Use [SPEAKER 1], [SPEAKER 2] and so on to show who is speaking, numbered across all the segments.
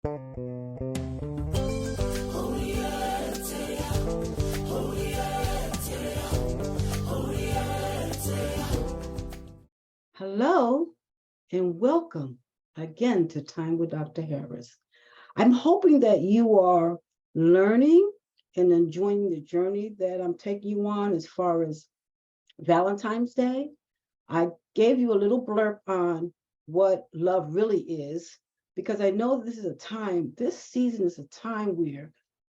[SPEAKER 1] Hello and welcome again to Time with Dr. Harris. I'm hoping that you are learning and enjoying the journey that I'm taking you on as far as Valentine's Day. I gave you a little blurb on what love really is because I know this season is a time where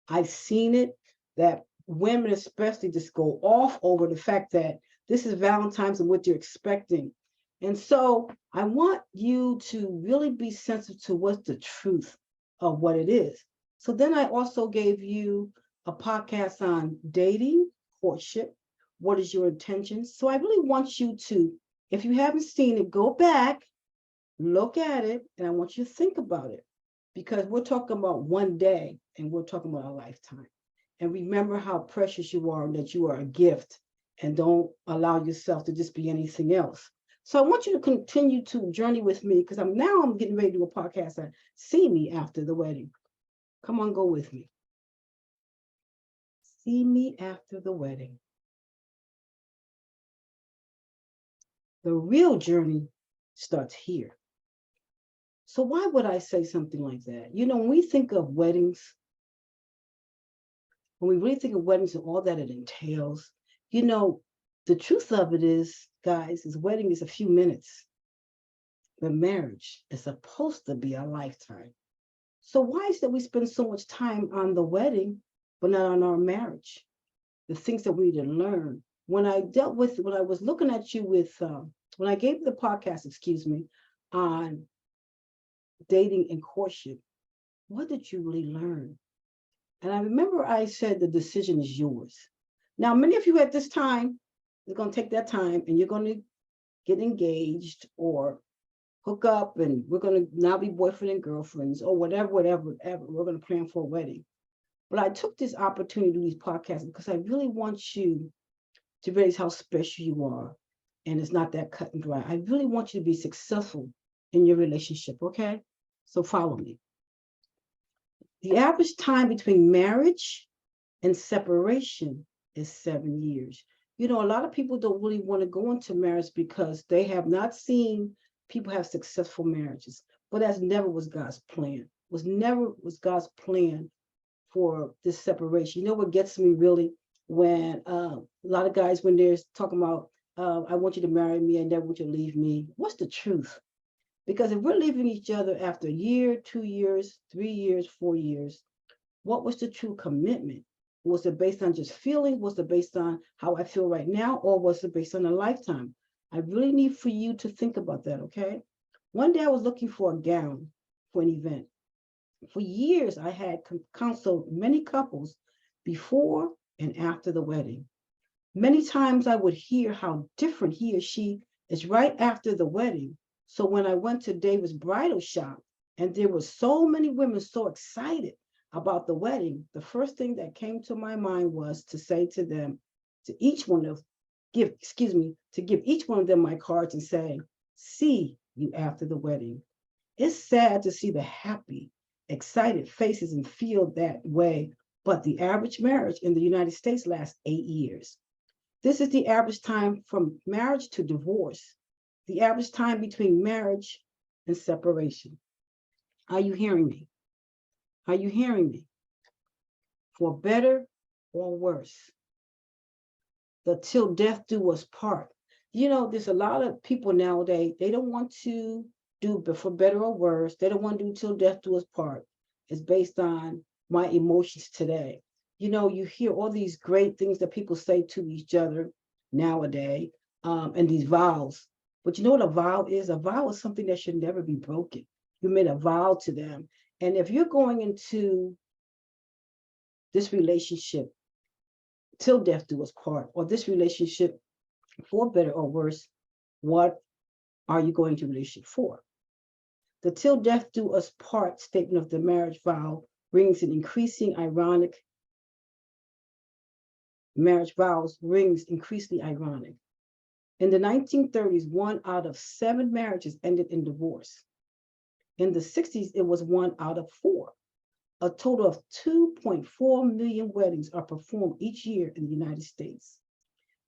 [SPEAKER 1] I've seen it, that women especially just go off over the fact that this is Valentine's and what you're expecting. And so I want you to really be sensitive to what's the truth of what it is. So then I also gave you a podcast on dating, courtship. What is your intention? So I really want you to, if you haven't seen it, go back, look at it, and I want you to think about it because we're talking about one day and we're talking about a lifetime. And remember how precious you are and that you are a gift, and don't allow yourself to just be anything else. So I want you to continue to journey with me because I'm getting ready to do a podcast on See Me After the Wedding. Come on, go with me. See Me After the Wedding. The real journey starts here. So why would I say something like that? You know, when we think of weddings, when we really think of weddings and all that it entails, you know, the truth of it is, guys, is wedding is a few minutes. But marriage is supposed to be a lifetime. So why is that we spend so much time on the wedding, but not on our marriage? The things that we need to learn. When I was looking at you with, when I gave the podcast, on dating and courtship, what did you really learn? And I remember I said the decision is yours. Now, many of you at this time, you're going to take that time and you're going to get engaged or hook up, and we're going to now be boyfriend and girlfriends or whatever. We're going to plan for a wedding. But I took this opportunity to do these podcasts because I really want you to realize how special you are. And it's not that cut and dry. I really want you to be successful in your relationship, okay? So follow me. The average time between marriage and separation is 7 years. You know, a lot of people don't really want to go into marriage because they have not seen people have successful marriages. But that never was God's plan. Never was God's plan for this separation. You know what gets me really? When a lot of guys, when they're talking about, I want you to marry me, I never want you to leave me. What's the truth? Because if we're leaving each other after a year, 2 years, 3 years, 4 years, what was the true commitment? Was it based on just feeling? Was it based on how I feel right now? Or was it based on a lifetime? I really need for you to think about that, okay? One day I was looking for a gown for an event. For years, I had counseled many couples before and after the wedding. Many times I would hear how different he or she is right after the wedding. So when I went to David's bridal shop and there were so many women so excited about the wedding, the first thing that came to my mind was to say to them, to give each one of them my cards and say, see you after the wedding. It's sad to see the happy, excited faces and feel that way, but the average marriage in the United States lasts 8 years. This is the average time from marriage to divorce, the average time between marriage and separation. Are you hearing me? Are you hearing me? For better or worse, the till death do us part. You know, there's a lot of people nowadays, they don't want to do for better or worse. They don't want to do till death do us part. It's based on my emotions today. You know, you hear all these great things that people say to each other nowadays, and these vows. But you know what a vow is? A vow is something that should never be broken. You made a vow to them. And if you're going into this relationship till death do us part, or this relationship for better or worse, what are you going to relationship for? The till death do us part statement of the marriage vow rings an increasing ironic. Marriage vows rings increasingly ironic. In the 1930s, 1 out of 7 marriages ended in divorce. In the 60s, it was 1 out of 4. A total of 2.4 million weddings are performed each year in the United States.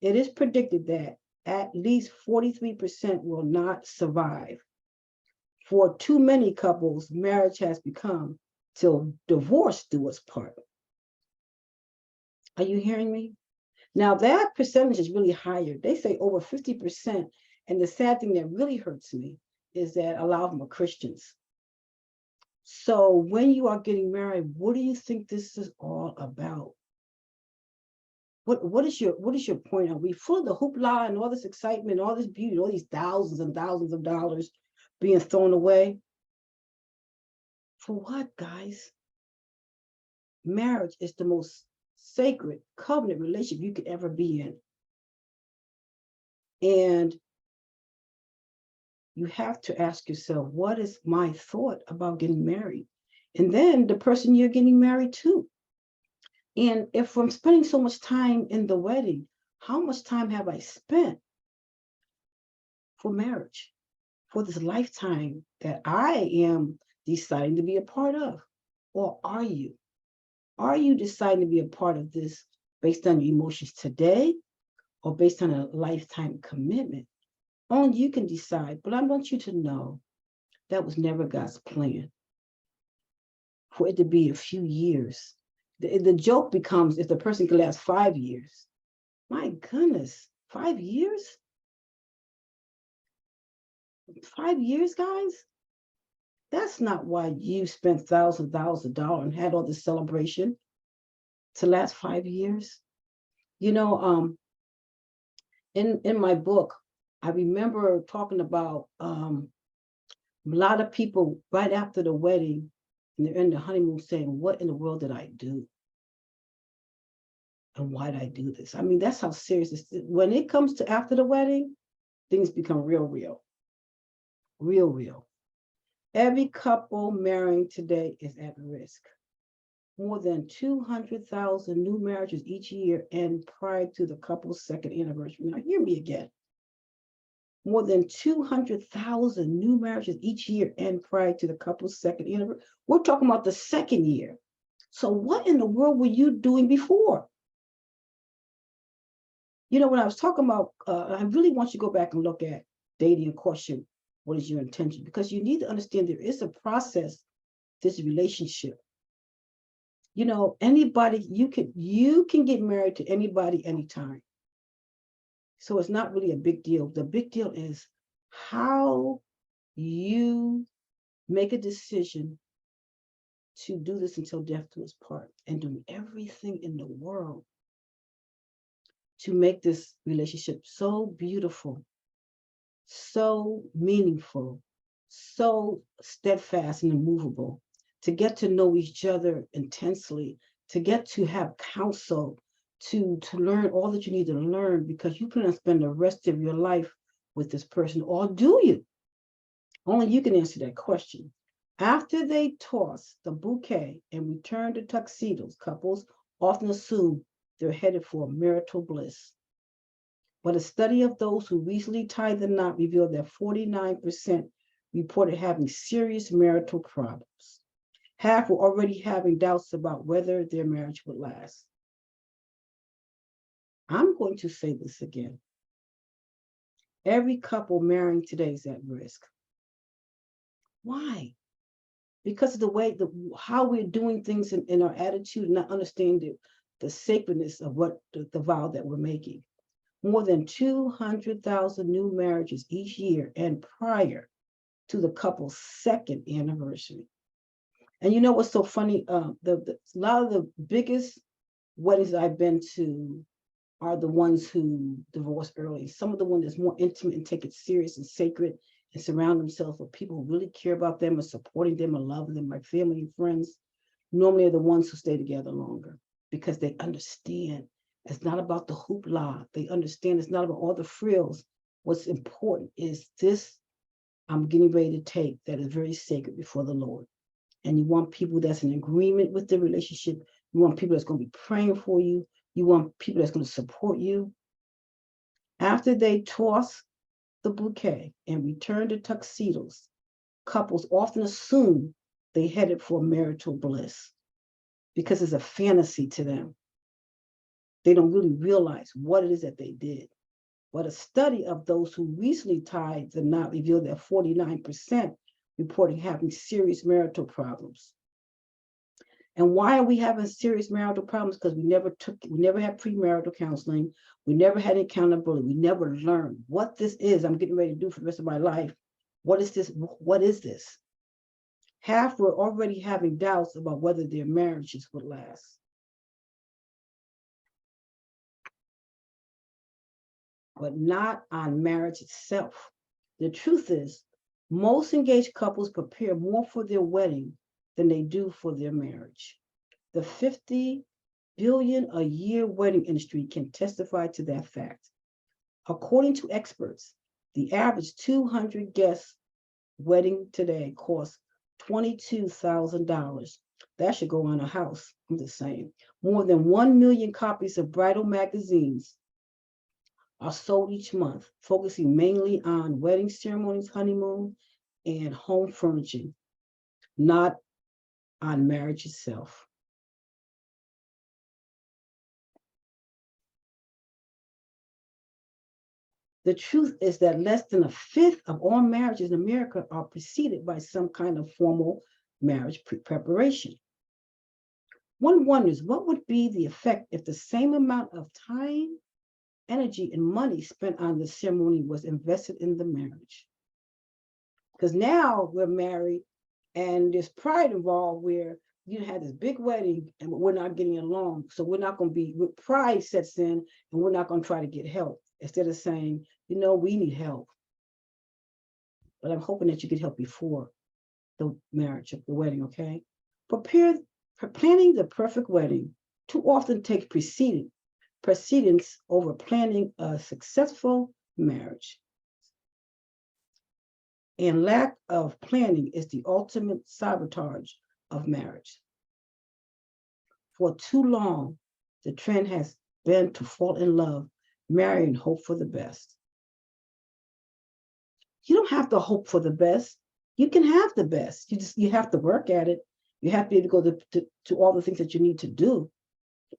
[SPEAKER 1] It is predicted that at least 43% will not survive. For too many couples, marriage has become till divorce do us part. Are you hearing me? Now that percentage is really higher. They say over 50%. And the sad thing that really hurts me is that a lot of them are Christians. So when you are getting married, what do you think this is all about? What is your point? Are we full of the hoopla and all this excitement, all this beauty, all these thousands and thousands of dollars being thrown away? For what, guys? Marriage is the most sacred covenant relationship you could ever be in. And you have to ask yourself, what is my thought about getting married? And then the person you're getting married to. And if I'm spending so much time in the wedding, how much time have I spent for marriage, for this lifetime that I am deciding to be a part of? Or are you? Are you deciding to be a part of this based on your emotions today or based on a lifetime commitment? Only you can decide. But I want you to know that was never God's plan for it to be a few years. The joke becomes if the person can last 5 years. My goodness, 5 years? 5 years, guys? That's not why you spent thousands of dollars and had all this celebration to last 5 years. You know, in my book, I remember talking about a lot of people right after the wedding and they're in the honeymoon saying, what in the world did I do? And why did I do this? I mean, that's how serious this is. When it comes to after the wedding, things become real. Every couple marrying today is at risk. More than 200,000 new marriages each year and prior to the couple's second anniversary. Now, hear me again. More than 200,000 new marriages each year and prior to the couple's second anniversary. We're talking about the second year. So what in the world were you doing before? You know, when I was talking about, I really want you to go back and look at dating and courtship. What is your intention? Because you need to understand there is a process, this relationship. You know, anybody, you can get married to anybody, anytime. So it's not really a big deal. The big deal is how you make a decision to do this until death do us part and doing everything in the world to make this relationship so beautiful, so meaningful, so steadfast and immovable, to get to know each other intensely, to get to have counsel, to learn all that you need to learn, because you plan to spend the rest of your life with this person, or do you? Only you can answer that question. After they toss the bouquet and return to tuxedos, couples often assume they're headed for marital bliss. But a study of those who recently tied the knot revealed that 49% reported having serious marital problems. Half were already having doubts about whether their marriage would last. I'm going to say this again. Every couple marrying today is at risk. Why? Because of the way, how we're doing things in our attitude and not understanding the sacredness of what the vow that we're making. More than 200,000 new marriages each year and prior to the couple's second anniversary. And you know what's so funny? A lot of the biggest weddings I've been to are the ones who divorce early. Some of the ones that's more intimate and take it serious and sacred and surround themselves with people who really care about them and supporting them and loving them, like family and friends, normally are the ones who stay together longer because they understand it's not about the hoopla. They understand it's not about all the frills. What's important is this I'm getting ready to take that is very sacred before the Lord. And you want people that's in agreement with the relationship. You want people that's going to be praying for you. You want people that's going to support you. After they toss the bouquet and return to tuxedos, couples often assume they headed for marital bliss because it's a fantasy to them. They don't really realize what it is that they did. But a study of those who recently tied the knot revealed that 49% reported having serious marital problems. And why are we having serious marital problems? Because we never had premarital counseling. We never had accountability. We never learned what this is. I'm getting ready to do for the rest of my life. What is this? What is this? Half were already having doubts about whether their marriages would last. But not on marriage itself. The truth is, most engaged couples prepare more for their wedding than they do for their marriage. The 50 billion a year wedding industry can testify to that fact. According to experts, the average 200 guest wedding today costs $22,000. That should go on a house, I'm just saying. More than 1 million copies of bridal magazines are sold each month, focusing mainly on wedding ceremonies, honeymoon, and home furnishing, not on marriage itself. The truth is that less than a fifth of all marriages in America are preceded by some kind of formal marriage preparation. One wonders what would be the effect if the same amount of time, energy, and money spent on the ceremony was invested in the marriage. Because now we're married and there's pride involved where you had this big wedding and we're not getting along. So we're not going to be, pride sets in and we're not going to try to get help instead of saying, we need help. But I'm hoping that you get help before the marriage, the wedding, okay? Planning the perfect wedding too often takes precedence over planning a successful marriage. And lack of planning is the ultimate sabotage of marriage. For too long, the trend has been to fall in love, marry, and hope for the best. You don't have to hope for the best. You can have the best. You have to work at it. You have to be able to go to all the things that you need to do,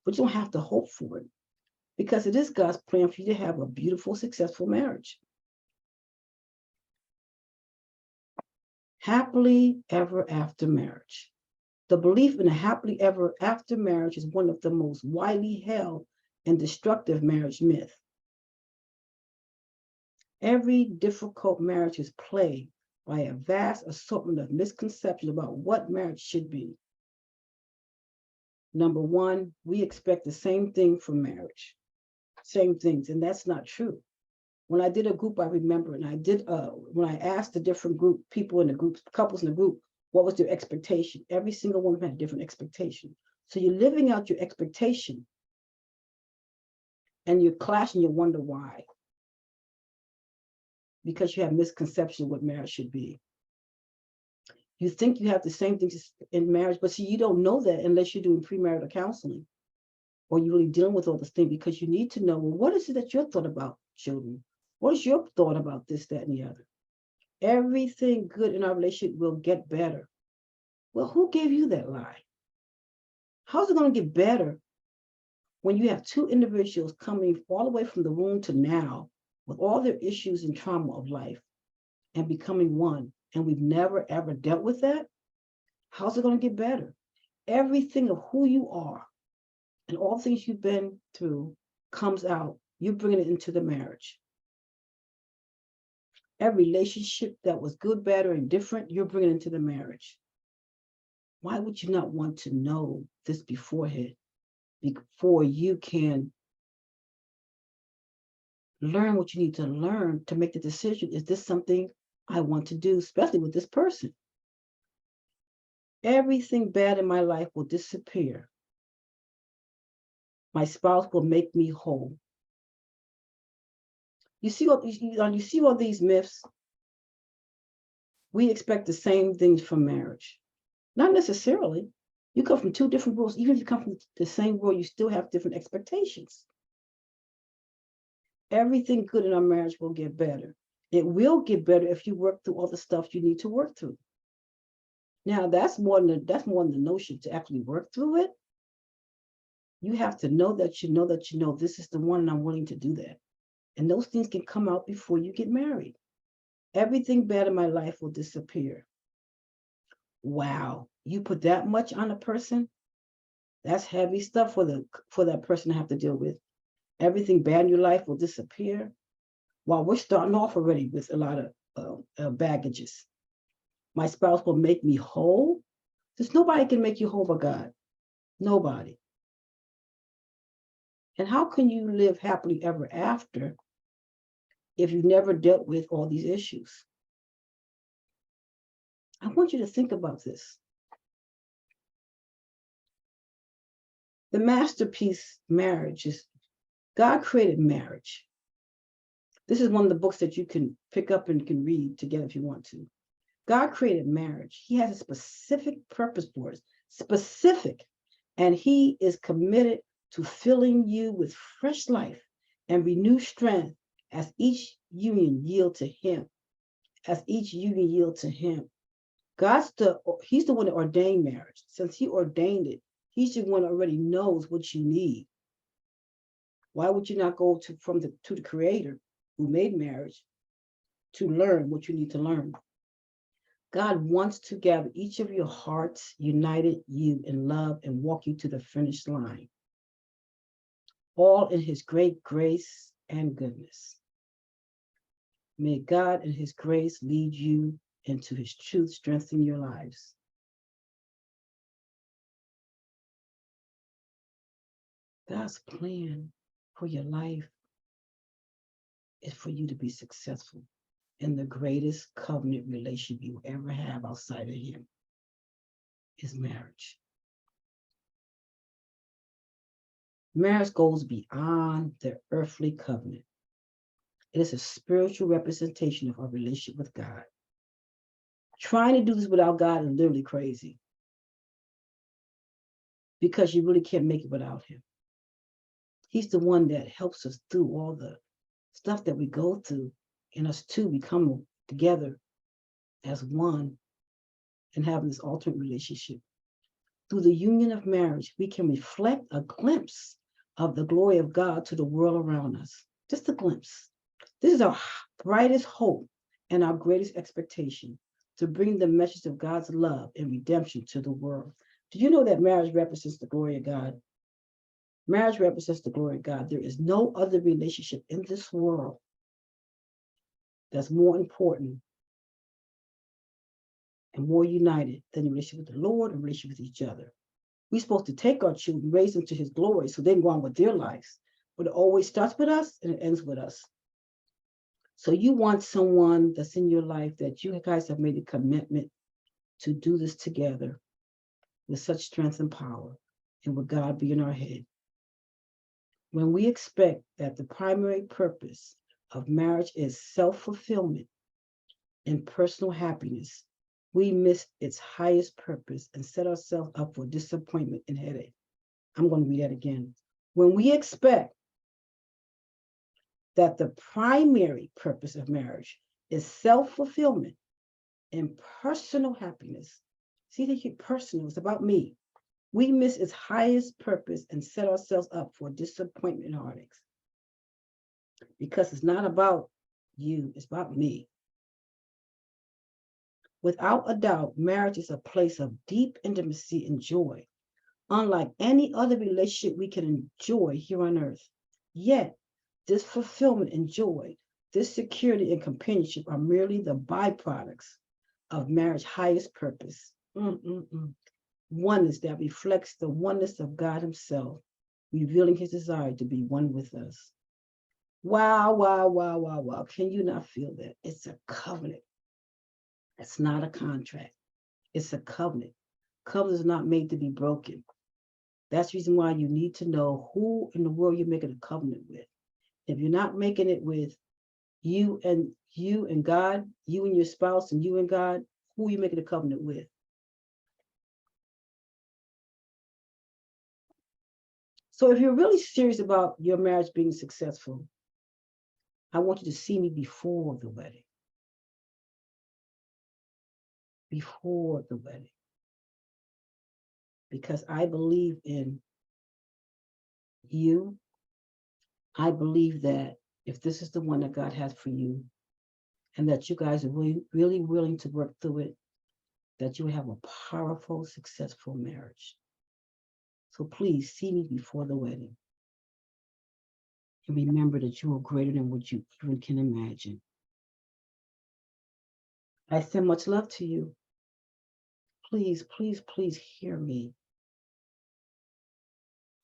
[SPEAKER 1] but you don't have to hope for it because it is God's plan for you to have a beautiful, successful marriage. Happily ever after marriage. The belief in a happily ever after marriage is one of the most widely held and destructive marriage myths. Every difficult marriage is plagued by a vast assortment of misconceptions about what marriage should be. Number one, we expect the same thing from marriage, same things, and that's not true. When I did a group, I remember, and I did when I asked the different people in the group, couples in the group, what was their expectation? Every single one had a different expectation. So you're living out your expectation, and you're clashing. You wonder why. Because you have misconception of what marriage should be. You think you have the same things in marriage, but see, you don't know that unless you're doing premarital counseling or you're really dealing with all this thing, because you need to know, well, what is it that you're thought about children? What is your thought about this, that, and the other? Everything good in our relationship will get better. Well, who gave you that lie? How's it going to get better when you have two individuals coming all the way from the womb to now with all their issues and trauma of life and becoming one, and we've never ever dealt with that? How's it going to get better? Everything of who you are and all the things you've been through comes out. You bring it into the marriage. Every relationship that was good, bad, or indifferent, you're bringing into the marriage. Why would you not want to know this beforehand, before you can learn what you need to learn to make the decision? Is this something I want to do, especially with this person? Everything bad in my life will disappear. My spouse will make me whole. You see all these myths? We expect the same things from marriage. Not necessarily. You come from two different worlds. Even if you come from the same world, you still have different expectations. Everything good in our marriage will get better. It will get better if you work through all the stuff you need to work through. Now, that's more than the notion to actually work through it. You have to know that you know that you know this is the one and I'm willing to do that. And those things can come out before you get married. Everything bad in my life will disappear. Wow, you put that much on a person? That's heavy stuff for that person to have to deal with. Everything bad in your life will disappear. While we're starting off already with a lot of baggages. My spouse will make me whole. There's nobody can make you whole but God. Nobody. And how can you live happily ever after if you've never dealt with all these issues? I want you to think about this. The masterpiece marriage is God created marriage. This is one of the books that you can pick up and can read together if you want to. God created marriage. He has a specific purpose for it, specific. And he is committed to filling you with fresh life and renewed strength as each union yield to him. As each union yield to him. He's the one that ordained marriage. Since he ordained it, he's the one that already knows what you need. Why would you not go to the creator who made marriage to learn what you need to learn? God wants to gather each of your hearts, united you in love, and walk you to the finish line. All in his great grace and goodness. May God in his grace lead you into his truth, strengthen your lives. God's plan for your life is for you to be successful in the greatest covenant relationship you ever have outside of him is marriage. Marriage goes beyond the earthly covenant. It is a spiritual representation of our relationship with God. Trying to do this without God is literally crazy because you really can't make it without him. He's the one that helps us through all the stuff that we go through, and us two become together as one and having this ultimate relationship. Through the union of marriage, we can reflect a glimpse of the glory of God to the world around us. Just a glimpse. This is our brightest hope and our greatest expectation, to bring the message of God's love and redemption to the world. Do you know that marriage represents the glory of God? Marriage represents the glory of God. There is no other relationship in this world that's more important and more united than the relationship with the Lord and relationship with each other. We're supposed to take our children, raise them to his glory so they can go on with their lives. But it always starts with us and it ends with us. So you want someone that's in your life that you guys have made a commitment to do this together with such strength and power, and with God be in our head. When we expect that the primary purpose of marriage is self-fulfillment and personal happiness, we miss its highest purpose and set ourselves up for disappointment and headache. I'm going to read that again. When we expect that the primary purpose of marriage is self-fulfillment and personal happiness. See, they keep personal, it's about me. We miss its highest purpose and set ourselves up for disappointment and heartaches. Because it's not about you, it's about me. Without a doubt, marriage is a place of deep intimacy and joy, unlike any other relationship we can enjoy here on earth. Yet, this fulfillment and joy, this security and companionship are merely the byproducts of marriage's highest purpose. Oneness that reflects the oneness of God himself, revealing his desire to be one with us. Wow, wow, wow, wow, wow. Can you not feel that? It's a covenant. It's not a contract. It's a covenant. Covenant is not made to be broken. That's the reason why you need to know who in the world you're making a covenant with. If you're not making it with you and God, you and your spouse and you and God, who are you making a covenant with? So if you're really serious about your marriage being successful, I want you to see me before the wedding. Before the wedding. Because I believe in you. I believe that if this is the one that God has for you, and that you guys are really, really willing to work through it, that you have a powerful, successful marriage. So please see me before the wedding. And remember that you are greater than what you even can imagine. I send much love to you. Please, please, please hear me.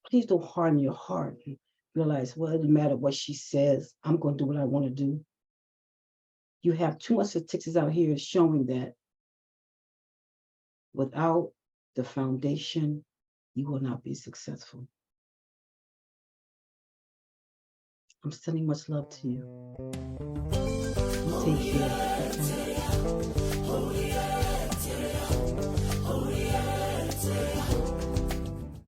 [SPEAKER 1] Please don't harden your heart and realize, well, it doesn't matter what she says. I'm going to do what I want to do. You have too much statistics out here showing that without the foundation, you will not be successful. I'm sending much love to you. You take care. Okay?